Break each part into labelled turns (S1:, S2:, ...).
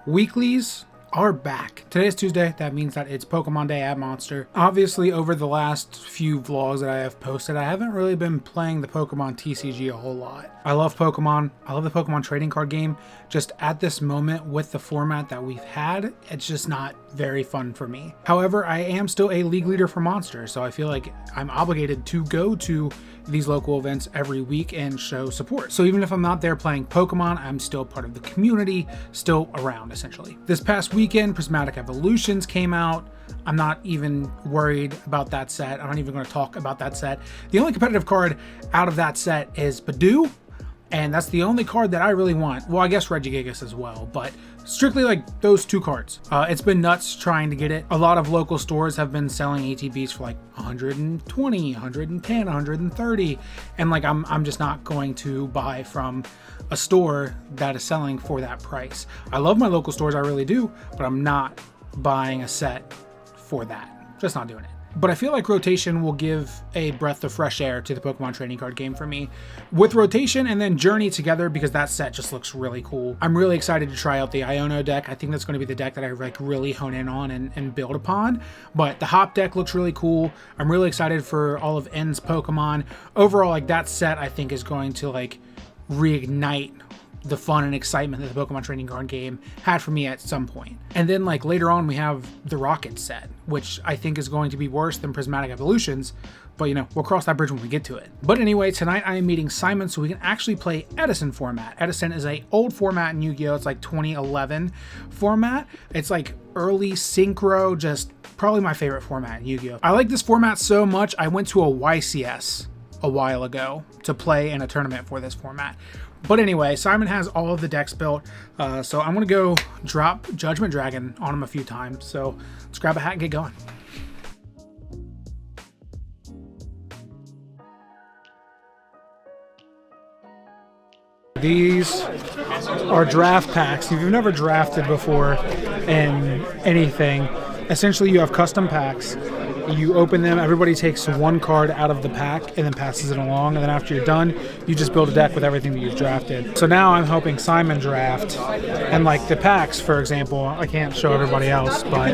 S1: Weeklies are back. Today is Tuesday. That means that it's Pokemon Day at Monster. Obviously, over the last few vlogs that I have posted, I haven't really been playing the Pokemon TCG a whole lot. I love Pokemon. I love the Pokemon trading card game. Just at this moment with the format that we've had, it's just not very fun for me. However, I am still a league leader for Monster, so I feel like I'm obligated to go to these local events every week and show support. So even if I'm not there playing Pokemon, I'm still part of the community, still around essentially. This past weekend, Prismatic Evolutions came out. I'm not even worried about that set. I'm not even going to talk about that set. The only competitive card out of that set is Badoo, and that's the only card that I really want. Well, I guess Regigigas as well, but strictly like those two cards. It's been nuts trying to get it. A lot of local stores have been selling ATBs for like 120, 110, 130, and like I'm just not going to buy from a store that is selling for that price. I love my local stores, I really do, but I'm not buying a set for that. Just not doing it. But I feel like rotation will give a breath of fresh air to the Pokemon trading card game for me. With rotation and then Journey together, because that set just looks really cool. I'm really excited to try out the Iono deck. I think that's going to be the deck that I like really hone in on and build upon. But the Hop deck looks really cool. I'm really excited for all of N's Pokemon. Overall, like that set I think is going to like reignite the fun and excitement that the Pokemon trading card game had for me at some point. And then like later on we have the Rocket set, which I think is going to be worse than Prismatic Evolutions, but you know, we'll cross that bridge when we get to it. But anyway, tonight I am meeting Simon so we can actually play Edison format. Edison is a old format in Yu-Gi-Oh! It's like 2011 format. It's like early synchro, just probably my favorite format in Yu-Gi-Oh! I like this format so much, I went to a YCS a while ago to play in a tournament for this format. But anyway, Simon has all of the decks built, so I'm going to go drop Judgement Dragon on him a few times. So let's grab a hat and get going. These are draft packs. If you've never drafted before in anything, essentially you have custom packs. You open them, everybody takes one card out of the pack and then passes it along, and then after you're done, you just build a deck with everything that you've drafted. So now I'm helping Simon draft, and like the packs, for example, I can't show everybody else, but
S2: I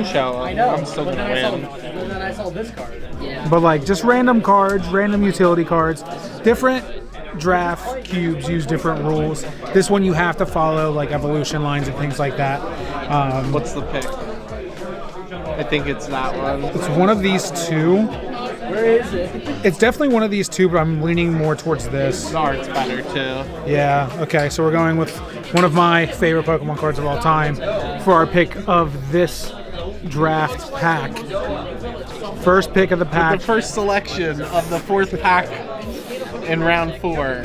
S2: know. I'm still gonna win.
S3: And then I saw this card. Yeah.
S1: But like just random cards, random utility cards, different draft cubes use different rules. This one you have to follow like evolution lines and things like that.
S2: What's the pick? I think it's that one.
S1: It's one of these two.
S3: Where is it?
S1: It's definitely one of these two, but I'm leaning more towards this.
S2: The art's better too.
S1: Yeah, okay, so we're going with one of my favorite Pokemon cards of all time for our pick of this draft pack. First pick of the pack.
S2: The first selection of the fourth pack in round 4.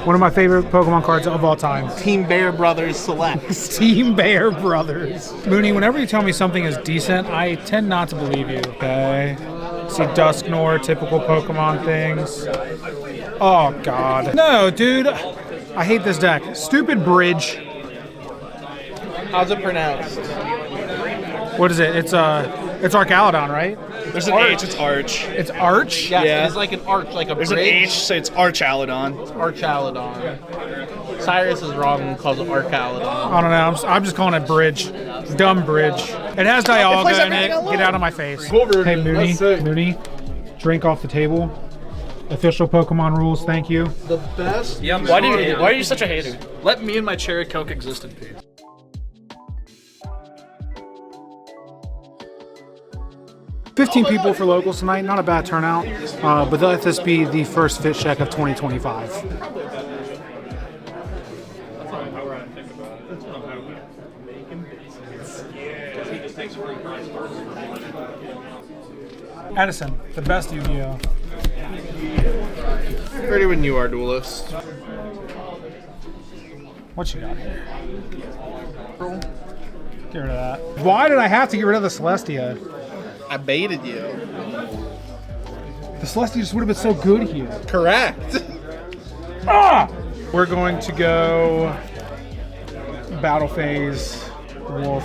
S1: One of my favorite Pokemon cards of all time.
S2: Team Bear Brothers selects.
S1: Team Bear Brothers. Mooney, whenever you tell me something is decent, I tend not to believe you, okay? See Dusknoir, typical Pokemon things. Oh, God. No, dude. I hate this deck. Stupid bridge.
S2: How's it pronounced?
S1: What is it? It's Archaludon, right?
S4: There's an H, it's Arch.
S1: It's Arch?
S2: Yes,
S4: Yeah.
S2: it's like an arch, like a
S4: There's
S2: bridge.
S4: an H, so it's Archaludon.
S2: It's Archaludon. Cyrus is wrong and calls it Archaludon.
S1: I don't know. I'm just calling it bridge. Dumb bridge. It has Dialga in it. Get out of my face. Hey, Mooney, drink off the table. Official Pokemon rules, thank you.
S2: The best.
S5: Yeah, why are you such a hater? Let me and my cherry coke exist in peace.
S1: $15 people for locals tonight, not a bad turnout, but let this be the first fit check of 2025. Edison, the best Yu-Gi-Oh!
S2: Ready when you are, duelist.
S1: What you got here? Get rid of that. Why did I have to get rid of the Celestia?
S2: I baited you.
S1: The Celestia just would have been so good here.
S2: Correct.
S1: Ah! We're going to go Battle Phase Wolf.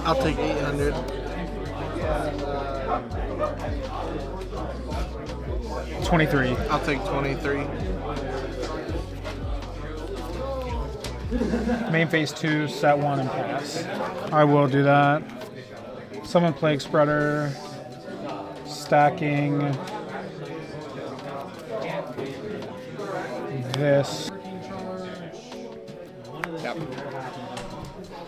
S2: I'll take 800.
S1: $23.
S2: I'll take 23.
S1: Main phase 2, set 1, and pass. I will do that. Summon Plague Spreader. Stacking. This.
S2: Yep.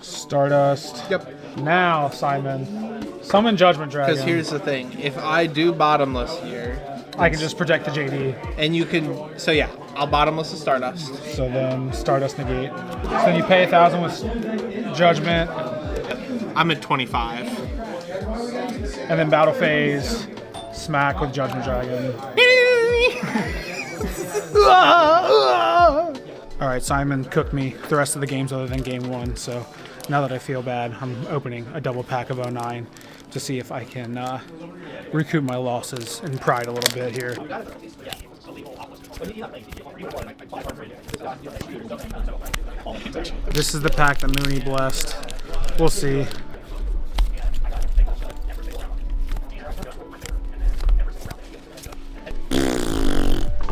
S1: Stardust.
S2: Yep.
S1: Now, Simon. Summon Judgement Dragon.
S2: Because here's the thing. If I do bottomless here,
S1: I can just project the JD.
S2: and you can... So yeah, I'll bottomless the Stardust.
S1: So then Stardust negate. So then you pay 1,000 with Judgment.
S2: I'm at 25.
S1: And then battle phase. Smack with Judgment Dragon. Alright, Simon cooked me the rest of the games other than game 1, so now that I feel bad, I'm opening a double pack of 09 to see if I can recoup my losses and pride a little bit here. This is the pack that Mooney blessed. We'll see.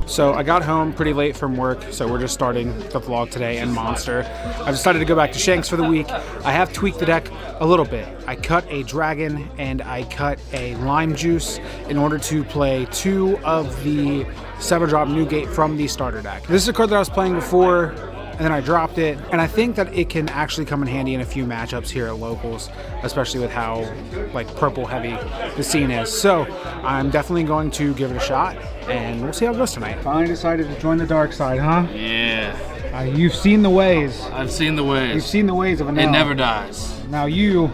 S1: So I got home pretty late from work, so we're just starting the vlog today in Monster. I decided to go back to Shanks for the week. I have tweaked the deck a little bit. I cut a dragon and I cut a lime juice in order to play 2 of the 7-drop Newgate from the starter deck. This is a card that I was playing before, and then I dropped it, and I think that it can actually come in handy in a few matchups here at Locals, especially with how like purple heavy the scene is. So I'm definitely going to give it a shot, and we'll see how it goes tonight. Finally decided to join the dark side, huh?
S6: Yeah,
S1: You've seen the ways.
S6: I've seen the ways.
S1: You've seen the ways of a
S6: It never dies.
S1: Now you,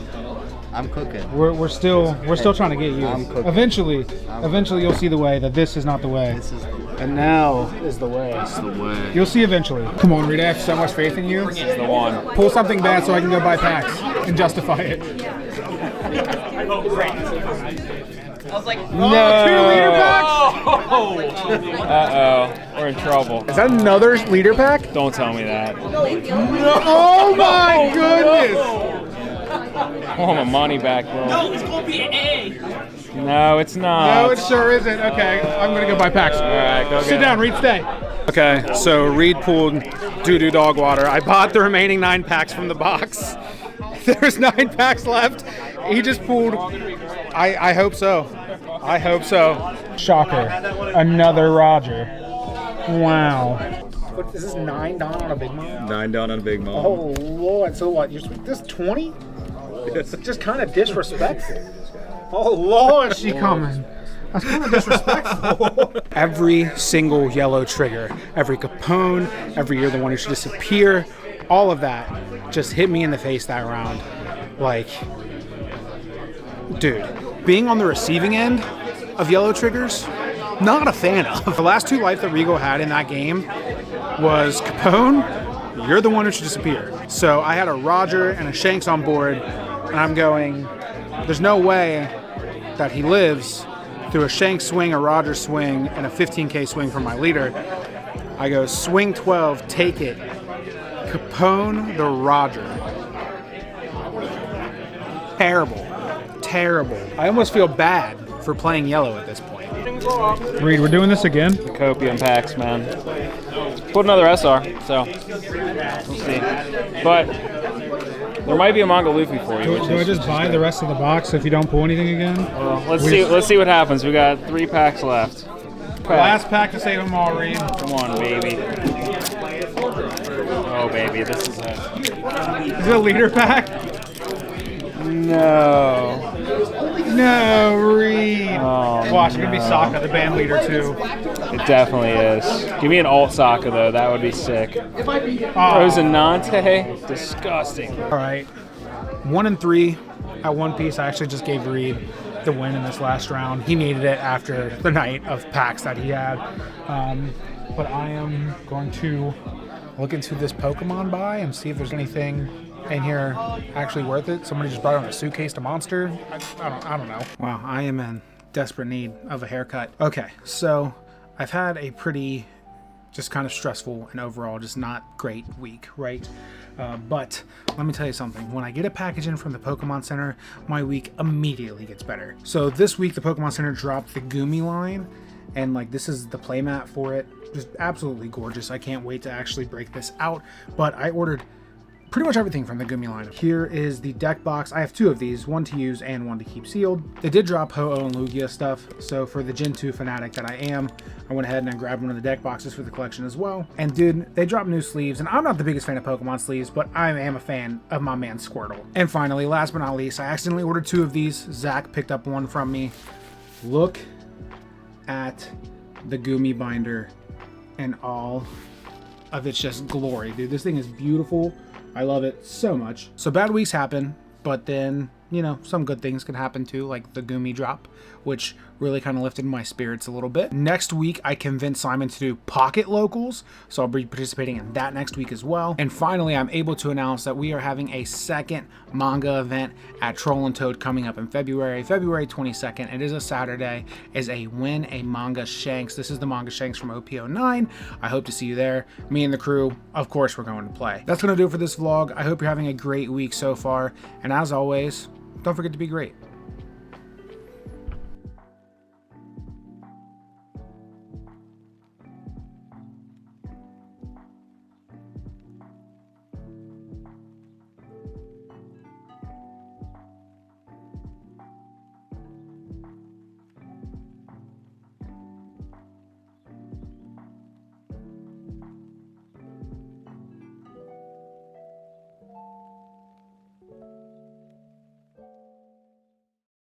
S7: I'm cooking.
S1: we're still trying to get you.
S7: I'm cooking.
S1: Eventually you'll see the way that this is not the way.
S7: This is the way.
S1: And now is the way.
S6: It's the way.
S1: You'll see eventually. Come on, Reed, I have so much faith in you.
S6: This is the one.
S1: Pull something bad so I can go buy packs and justify it. No. 2 leader packs?
S8: Uh-oh, we're in trouble.
S1: Is that another leader pack?
S8: Don't tell me that.
S1: Oh my goodness!
S8: I want my money back, bro. No, it's gonna be an A. No, it's not.
S1: No, it sure isn't. Okay, I'm gonna go buy packs.
S8: All right, go
S1: Sit
S8: get
S1: down,
S8: it.
S1: Reed, stay. Okay, so Reed pulled doo-doo dog water. I bought the remaining 9 packs from the box. There's 9 packs left. He just pulled. I hope so. I hope so. Shocker. Another Roger. Wow. What, this is 9 down on a big mom?
S7: 9 down on Big Mom.
S1: Oh, Lord. So what? This 20? Just kind of disrespectful. Oh, Lord, is she coming. That's kind of disrespectful. Every single yellow trigger, every Capone, every You're the One Who Should Disappear, all of that just hit me in the face that round. Like, dude, being on the receiving end of yellow triggers, not a fan of. The last 2 life that Regal had in that game was Capone, You're the One Who Should Disappear. So I had a Roger and a Shanks on board, and I'm going, there's no way that he lives through a Shanks swing, a Roger swing, and a 15K swing from my leader. I go swing 12, take it. Capone the Roger. Terrible. Terrible. I almost feel bad for playing yellow at this point. Reed, we're doing this again?
S8: Copium packs, man. Put another SR, so we'll see. But there might be a Manga Luffy for you.
S1: Do I just buy the rest of the box if you don't pull anything again?
S8: Well, let's see what happens. We got 3 packs left.
S1: Last pack to save them all, Reed.
S8: Come on, baby. Oh, baby, this is it.
S1: Is it a leader pack?
S8: No.
S1: No, Reed.
S8: Oh,
S1: Watch, it's going to be Sokka, the band leader, too.
S8: It definitely is. Give me an alt Sokka, though. That would be sick. Rosinante? Disgusting.
S1: All right. 1 and 3 at One Piece. I actually just gave Reed the win in this last round. He needed it after the night of packs that he had. But I am going to look into this Pokemon buy and see if there's anything in here actually worth it. Somebody just brought on a suitcase to Monster. I don't know. Wow, I am in desperate need of a haircut. Okay, so I've had a pretty just kind of stressful and overall just not great week, right? But let me tell you something. When I get a package in from the Pokemon Center, my week immediately gets better. So this week, the Pokemon Center dropped the Gumi line, And like, this is the playmat for it. Just absolutely gorgeous. I can't wait to actually break this out. But I ordered pretty much everything from the Gumi line. Here is the deck box. I have 2 of these, one to use and one to keep sealed. They did drop Ho-Oh and Lugia stuff, so for the Gen 2 fanatic that I am, I went ahead and I grabbed one of the deck boxes for the collection as well. And dude, they dropped new sleeves, and I'm not the biggest fan of Pokemon sleeves, but I am a fan of my man Squirtle. And finally, last but not least, I accidentally ordered 2 of these. Zach picked up one from me. Look at the Gumi binder and all of its just glory, dude. This thing is beautiful. I love it so much. So bad weeks happen, but then, you know, some good things can happen too, like the Gumi drop, which really kind of lifted my spirits a little bit. Next week, I convinced Simon to do Pocket Locals, so I'll be participating in that next week as well. And finally, I'm able to announce that we are having a second manga event at Troll and Toad coming up in February 22nd. It is a Saturday. Is a Win a Manga Shanks. This is the Manga Shanks from OP09. I hope to see you there. Me and the crew, of course, we're going to play. That's going to do it for this vlog. I hope you're having a great week so far. And as always, don't forget to be great.